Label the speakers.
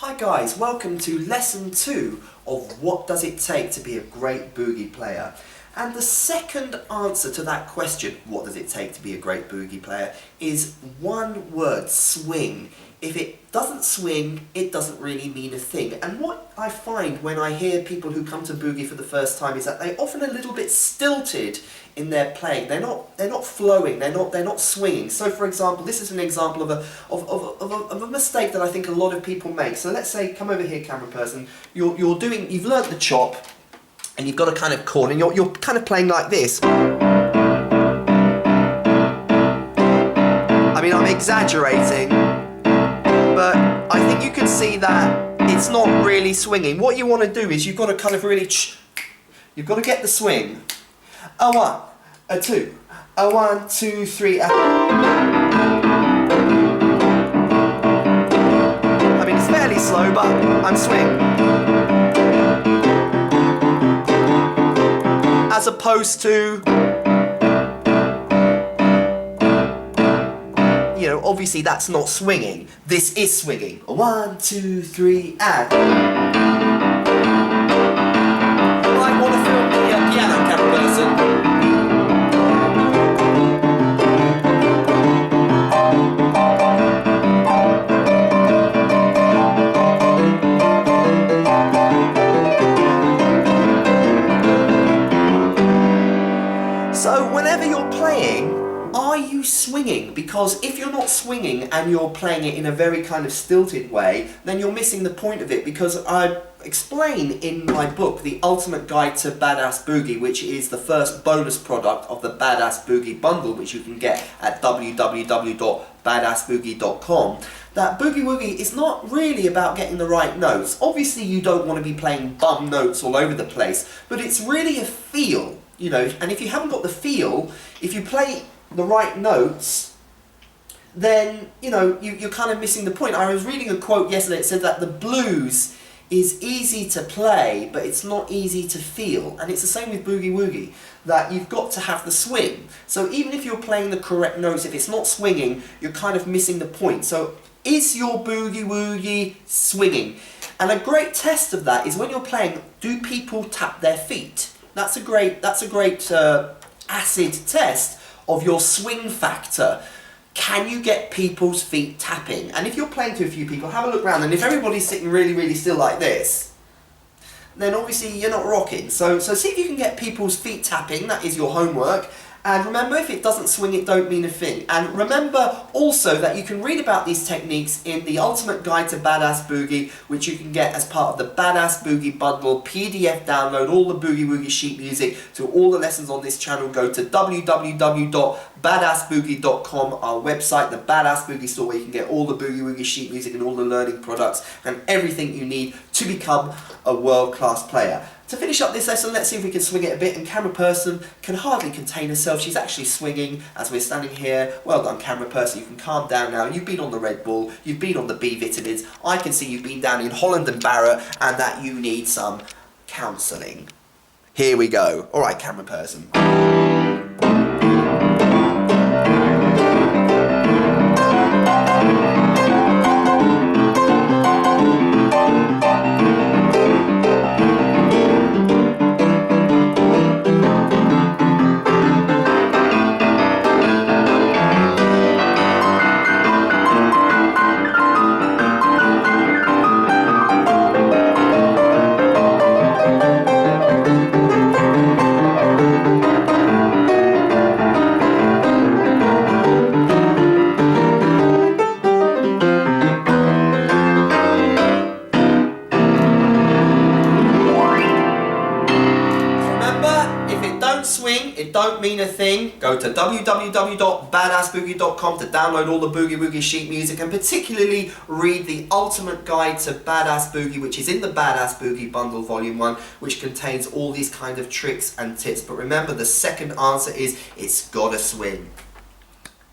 Speaker 1: Hi guys, welcome to lesson 2 of what does it take to be a great boogie player. And the second answer to that question, what does it take to be a great boogie player, is one word: swing. If it doesn't swing, it doesn't really mean a thing. And what I find when I hear people who come to boogie for the first time is that they're often a little bit stilted in their playing. They're not flowing. They're not swinging. So, for example, this is an example of a mistake that I think a lot of people make. So let's say, come over here, camera person. You've learnt the chop, and you've got a kind of chord, and you're kind of playing like this. I mean, I'm exaggerating, but I think you can see that it's not really swinging. What you want to do is you've got to kind of really, you've got to get the swing. A 1, a 2, a 1, 2, 3, I mean, it's fairly slow, but I'm swinging. As opposed to, you know, obviously that's not swinging. This is swinging. 1, 2, 3, and. I want to film the piano camera person. So whenever you're playing, are you swinging? Because if you're not swinging and you're playing it in a very kind of stilted way, then you're missing the point of it, because I explain in my book, The Ultimate Guide to Badass Boogie, which is the first bonus product of the Badass Boogie bundle, which you can get at www.badassboogie.com, that Boogie Woogie is not really about getting the right notes. Obviously you don't want to be playing bum notes all over the place, but it's really a feel, you know, and if you haven't got the feel, if you play the right notes, then, you know, you're kind of missing the point. I was reading a quote yesterday. It said that the blues is easy to play, but it's not easy to feel. And it's the same with Boogie Woogie, that you've got to have the swing. So even if you're playing the correct notes, if it's not swinging, you're kind of missing the point. So is your Boogie Woogie swinging? And a great test of that is when you're playing, do people tap their feet? That's a great acid test of your swing factor. Can you get people's feet tapping? And if you're playing to a few people, have a look around, and if everybody's sitting really, really still like this, then obviously you're not rocking. So see if you can get people's feet tapping. That is your homework. And remember, if it doesn't swing, it don't mean a thing. And remember also that you can read about these techniques in The Ultimate Guide to Badass Boogie, which you can get as part of the Badass Boogie bundle PDF download, all the Boogie Woogie sheet music to all the lessons on this channel. Go to www.badassboogie.com, our website, the Badass Boogie store, where you can get all the Boogie Woogie sheet music and all the learning products and everything you need to become a world-class player. To finish up this lesson, let's see if we can swing it a bit, and camera person can hardly contain herself. She's actually swinging as we're standing here. Well done, camera person. You can calm down now. You've been on the Red Bull. You've been on the B vitamins. I can see you've been down in Holland and Barrett, and that you need some counselling. Here we go. All right, camera person. Swing, it don't mean a thing. Go to www.badassboogie.com to download all the Boogie Woogie sheet music, and particularly read The Ultimate Guide to Badass Boogie, which is in the Badass Boogie bundle volume 1, which contains all these kind of tricks and tips. But remember, the second answer is it's gotta swing.